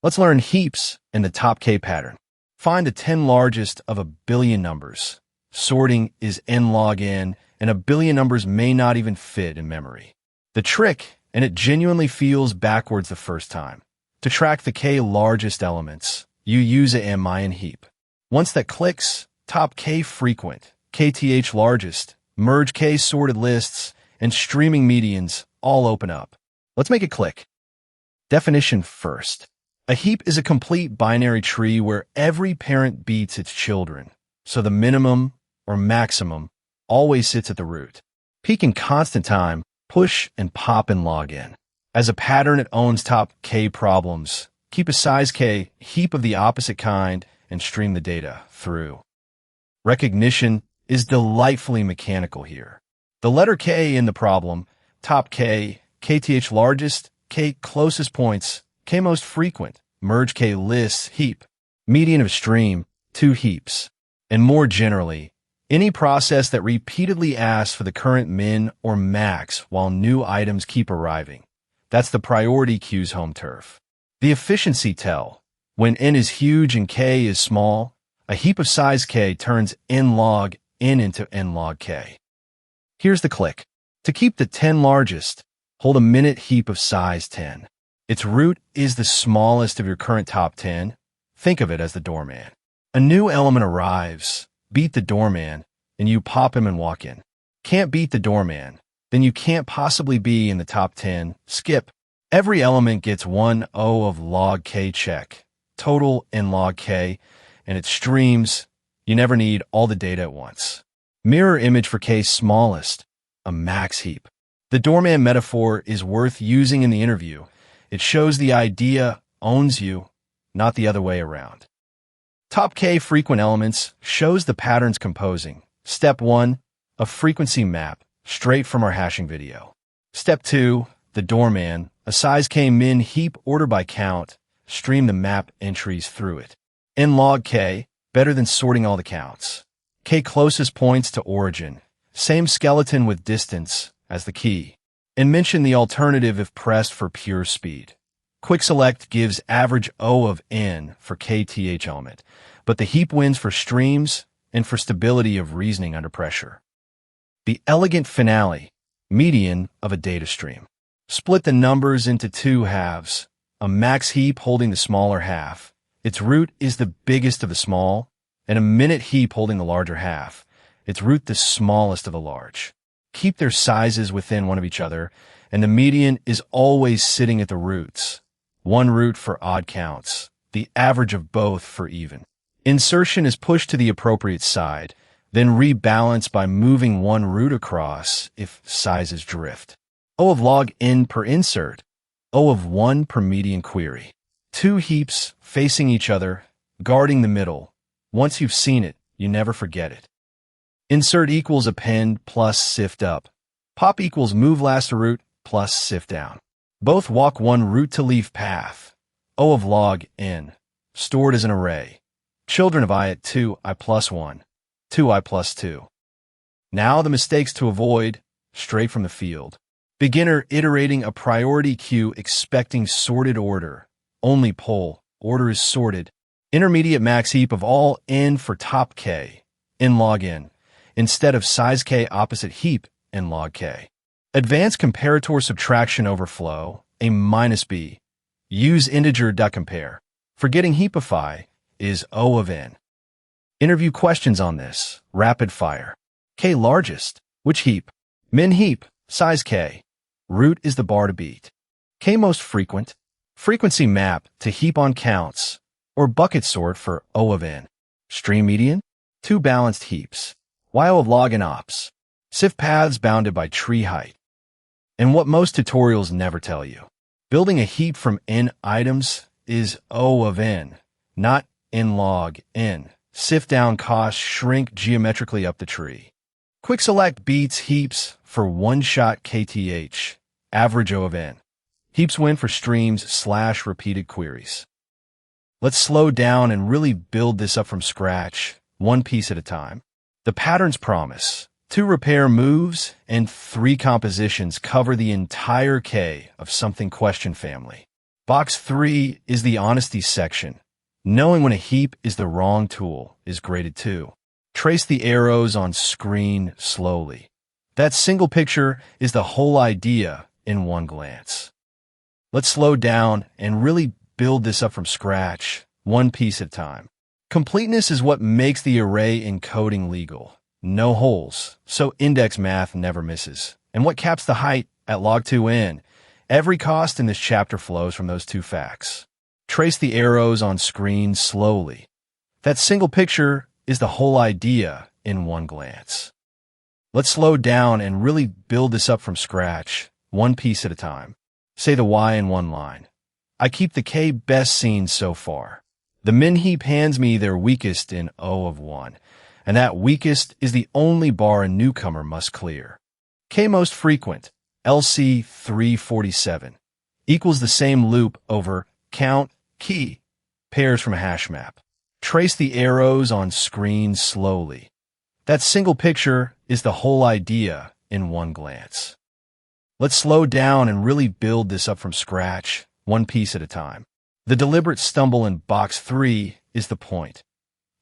Let's learn heaps in the TopK pattern. Find the 10 largest of a billion numbers. Sorting is n log n, and a billion numbers may not even fit in memory. The trick, and it genuinely feels backwards the first time. To track the k largest elements, you use a Min-Heap. Once that clicks, TopK frequent, kth largest, merge k sorted lists, and streaming medians all open up. Let's make it click. Definition first. A heap is a complete binary tree where every parent beats its children, so the minimum or maximum always sits at the root. Peak and constant time, push and pop and log in. As a pattern, it owns TopK problems. Keep a size k heap of the opposite kind and stream the data through. Recognition is delightfully mechanical here. The letter K in the problem, TopK, kth largest, k closest points, k most frequent, merge k lists, heap, median of stream, 2 heaps. And more generally, any process that repeatedly asks for the current min or max while new items keep arriving. That's the priority queue's home turf. The efficiency tell. When n is huge and k is small, a heap of size k turns n log n into n log k. Here's the click. To keep the 10 largest, hold a minute heap of size 10. Its root is the smallest of your current top 10. Think of it as the doorman. A new element arrives, beat the doorman, and you pop him and walk in. Can't beat the doorman, then you can't possibly be in the top 10. Skip. Every element gets 1 O of log k check, total in log k, and it streams. You never need all the data at once. Mirror image for k smallest, a max heap. The doorman metaphor is worth using in the interview. It shows the idea owns you, not the other way around. TopK frequent elements shows the patterns composing. Step 1, a frequency map, straight from our hashing video. Step 2, the doorman, a size k min heap order by count, stream the map entries through it. In log k, better than sorting all the counts. K closest points to origin, same skeleton with distance as the key. And mention the alternative if pressed for pure speed. Quickselect gives average O of n for kth element, but the heap wins for streams and for stability of reasoning under pressure. The elegant finale, median of a data stream. Split the numbers into 2 halves, a max heap holding the smaller half. Its root is the biggest of the small, and a minute heap holding the larger half. Its root the smallest of the large. Keep their sizes within one of each other, and the median is always sitting at the roots. One root for odd counts, the average of both for even. Insertion is pushed to the appropriate side, then rebalance by moving one root across if sizes drift. O of log n per insert, O of 1 per median query. 2 heaps facing each other, guarding the middle. Once you've seen it, you never forget it. Insert equals append plus sift up. Pop equals move last root plus sift down. Both walk one root to leaf path. O of log n, stored as an array. Children of I at 2i plus 1, 2i plus 2. Now the mistakes to avoid, straight from the field. Beginner iterating a priority queue expecting sorted order. Only poll, order is sorted. Intermediate max heap of all n for TopK, n log n. Instead of size k opposite heap in log k. Advanced comparator subtraction overflow, a minus b. Use integer.compare. Forgetting heapify is O of n. Interview questions on this. Rapid fire. K largest. Which heap? Min-Heap. Size k. Root is the bar to beat. K most frequent. Frequency map to heap on counts. Or bucket sort for O of n. Stream median. 2 balanced heaps. Y of log and ops. Sift paths bounded by tree height. And what most tutorials never tell you. Building a heap from n items is O of n, not n log n. Sift down costs shrink geometrically up the tree. Quickselect beats heaps for one-shot kth, average O of n. Heaps win for streams / repeated queries. Let's slow down and really build this up from scratch, one piece at a time. The pattern's promise. 2 repair moves and 3 compositions cover the entire K of something question family. Box 3 is the honesty section. Knowing when a heap is the wrong tool is graded too. Trace the arrows on screen slowly. That single picture is the whole idea in one glance. Let's slow down and really build this up from scratch, one piece at a time. Completeness is what makes the array encoding legal. No holes, so index math never misses. And what caps the height at log2n? Every cost in this chapter flows from those two facts. Trace the arrows on screen slowly. That single picture is the whole idea in one glance. Let's slow down and really build this up from scratch, one piece at a time. Say the y in one line. I keep the k best seen so far. The Min-Heap hands me their weakest in O of 1, and that weakest is the only bar a newcomer must clear. K most frequent, LC 347, equals the same loop over count, key, pairs from a HashMap. Trace the arrows on screen slowly. That single picture is the whole idea in one glance. Let's slow down and really build this up from scratch, one piece at a time. The deliberate stumble in box 3 is the point.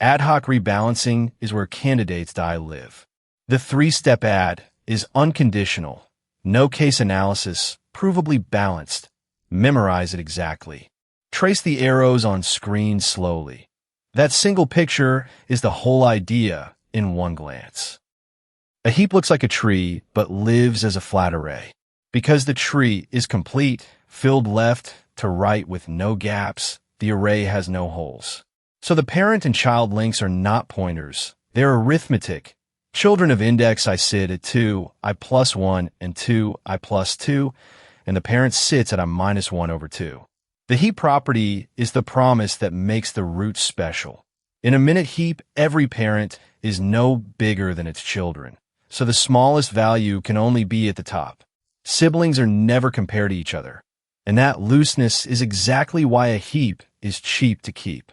Ad hoc rebalancing is where candidates die live. The three-step add is unconditional, no case analysis, provably balanced. Memorize it exactly. Trace the arrows on screen slowly. That single picture is the whole idea in one glance. A heap looks like a tree, but lives as a flat array. Because the tree is complete, filled left to right with no gaps, the array has no holes. So the parent and child links are not pointers. They're arithmetic. Children of index I sit at 2, I plus 1, and 2, I plus 2, and the parent sits at I minus 1 over 2. The heap property is the promise that makes the root special. In a minute heap, every parent is no bigger than its children, so the smallest value can only be at the top. Siblings are never compared to each other, and that looseness is exactly why a heap is cheap to keep.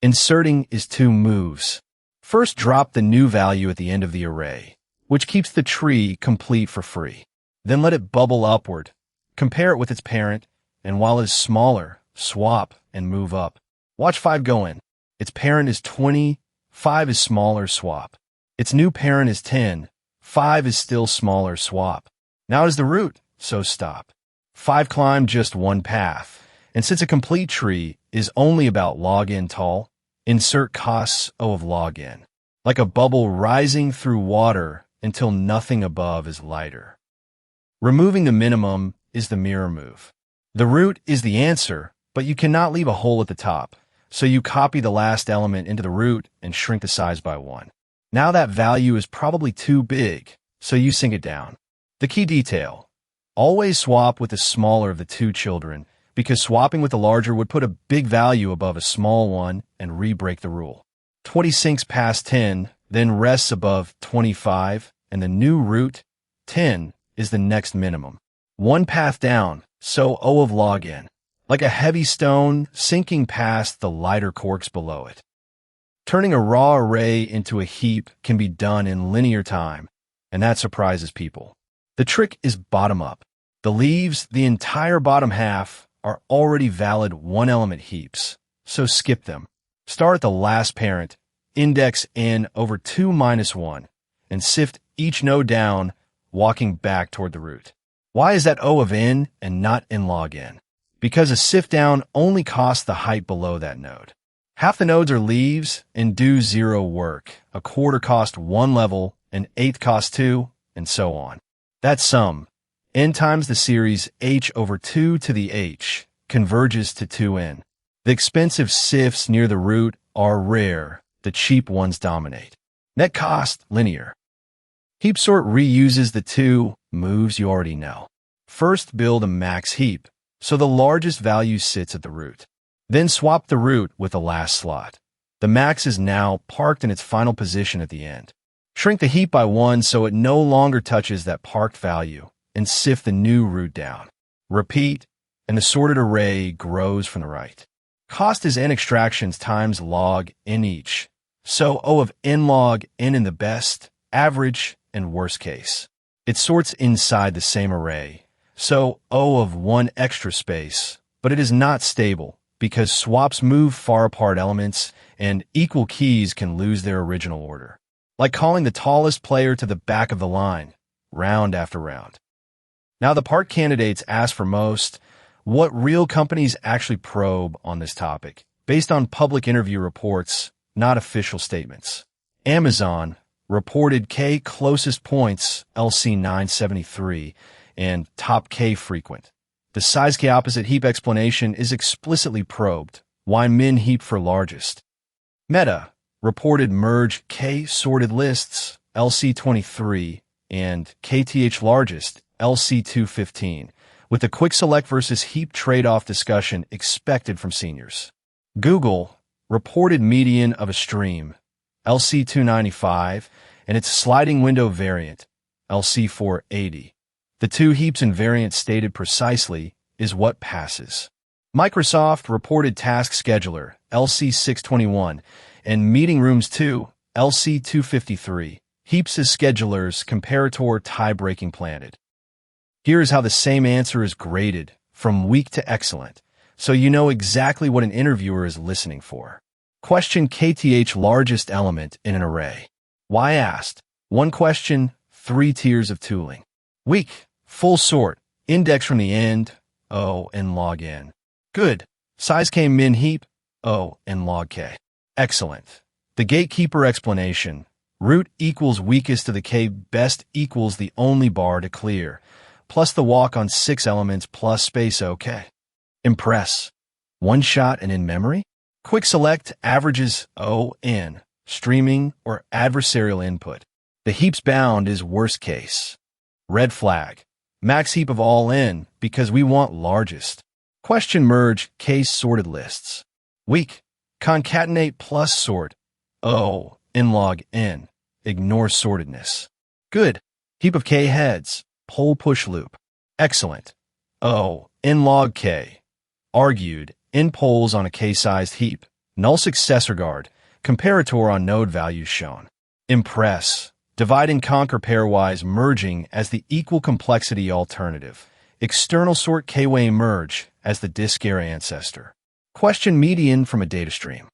Inserting is 2 moves. First, drop the new value at the end of the array, which keeps the tree complete for free. Then let it bubble upward. Compare it with its parent, and while it is smaller, swap and move up. Watch 5 go in. Its parent is 20, 5 is smaller, swap. Its new parent is 10, 5 is still smaller, swap. Now it is the root, so stop. 5 climbed just one path, and since a complete tree is only about log n tall, insert costs O of log n, like a bubble rising through water until nothing above is lighter. Removing the minimum is the mirror move. The root is the answer, but you cannot leave a hole at the top, so you copy the last element into the root and shrink the size by 1. Now that value is probably too big, so you sink it down. The key detail: always swap with the smaller of the 2 children, because swapping with the larger would put a big value above a small one and re-break the rule. 20 sinks past 10, then rests above 25, and the new root, 10, is the next minimum. One path down, so O of log n, like a heavy stone sinking past the lighter corks below it. Turning a raw array into a heap can be done in linear time, and that surprises people. The trick is bottom up. The leaves, the entire bottom half, are already valid 1-element heaps, so skip them. Start at the last parent, index n over 2 minus 1, and sift each node down, walking back toward the root. Why is that O of n and not n log n? Because a sift down only costs the height below that node. Half the nodes are leaves and do 0 work. A quarter cost 1 level, an eighth cost 2, and so on. That sum, n times the series h over 2 to the h, converges to 2n. The expensive sifts near the root are rare. The cheap ones dominate. Net cost, linear. Heap sort reuses the 2 moves you already know. First, build a max heap, so the largest value sits at the root. Then swap the root with the last slot. The max is now parked in its final position at the end. Shrink the heap by 1 so it no longer touches that parked value, and sift the new root down. Repeat, and the sorted array grows from the right. Cost is n extractions times log n each, so O of n log n in the best, average, and worst case. It sorts inside the same array, so O of 1 extra space, but it is not stable because swaps move far apart elements and equal keys can lose their original order. Like calling the tallest player to the back of the line, round after round. Now the part candidates ask for most. What real companies actually probe on this topic, based on public interview reports, not official statements. Amazon reported K closest points LC 973 and TopK frequent. The size K opposite heap explanation is explicitly probed. Why Min-Heap for largest? Meta reported merge K sorted lists LC 23 and KTH largest LC 215 with the quick select versus heap trade-off discussion expected from seniors. Google reported median of a stream LC 295 and its sliding window variant LC 480. The two heaps and variants stated precisely is what passes. Microsoft reported task scheduler LC 621 and meeting rooms 2 LC 253. Heaps as schedulers comparator tie-breaking planted. Here is how the same answer is graded from weak to excellent, so you know exactly what an interviewer is listening for. Question KTH largest element in an array. Why asked? One question, 3 tiers of tooling. Weak, full sort, index from the end, O and log n. Good, size K min-heap, O and log k. Excellent. The gatekeeper explanation. Root equals weakest to the K best equals the only bar to clear, plus the walk on 6 elements plus space OK. Impress. One shot and in memory? Quick select averages O n, streaming or adversarial input. The heap's bound is worst case. Red flag. Max heap of all in because we want largest. Question merge case sorted lists. Weak. Concatenate plus sort. O in log n. Ignore sortedness. Good. Heap of K heads. Pole push loop. Excellent. O in log K. Argued. In poles on a K-sized heap. Null successor guard. Comparator on node values shown. Impress. Divide and conquer pairwise merging as the equal complexity alternative. External sort K-way merge as the disk era ancestor. Question median from a data stream.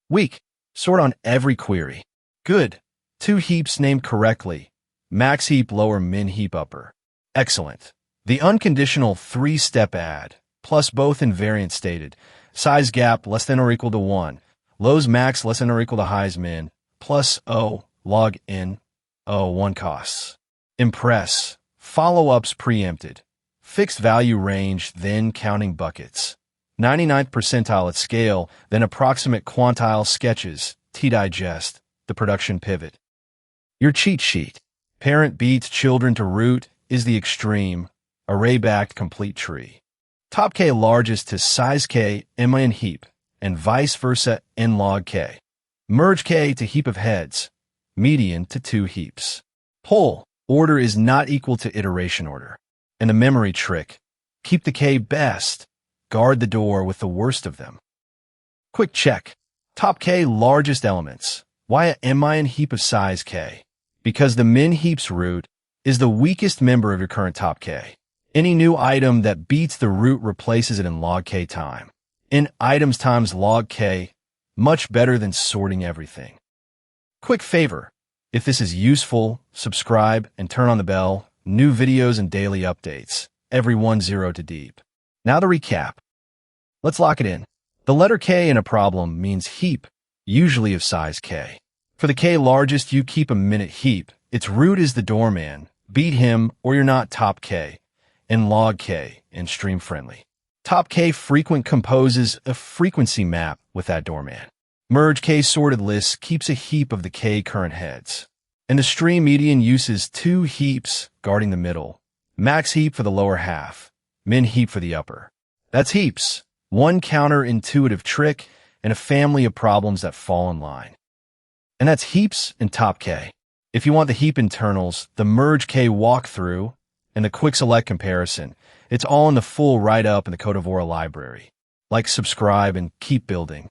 Weak. Sort on every query. Good. 2 heaps named correctly. Max heap lower min heap upper. Excellent. The unconditional 3-step add, plus both invariant stated. Size gap less than or equal to 1. Lows max less than or equal to highs min. Plus O log n. O 1 costs. Impress. Follow-ups preempted. Fixed value range, then counting buckets. 99th percentile at scale, then approximate quantile sketches. T-digest. The production pivot. Your cheat sheet. Parent beats children to root is the extreme. Array-backed complete tree. TopK largest to size K in heap, and vice versa in log K. Merge K to heap of heads. Median to 2 heaps. Poll. Order is not equal to iteration order. And the memory trick. Keep the K best. Guard the door with the worst of them. Quick check. TopK largest elements. Why a min heap of size K? Because the min heap's root is the weakest member of your current TopK. Any new item that beats the root replaces it in log K time. In items times log K, much better than sorting everything. Quick favor. If this is useful, subscribe and turn on the bell. New videos and daily updates. Every 1-0 to deep. Now the recap. Let's lock it in. The letter K in a problem means heap, usually of size K. For the K largest, you keep a minute heap. Its root is the doorman. Beat him or you're not TopK. And log K and stream friendly. TopK frequent composes a frequency map with that doorman. Merge K sorted lists keeps a heap of the K current heads. And the stream median uses 2 heaps guarding the middle. Max heap for the lower half. Min heap for the upper. That's heaps. One counterintuitive trick and a family of problems that fall in line. And that's heaps and TopK. If you want the heap internals, the merge K walkthrough, and the quick select comparison, it's all in the full write-up in the Codivora library. Like, subscribe, and keep building.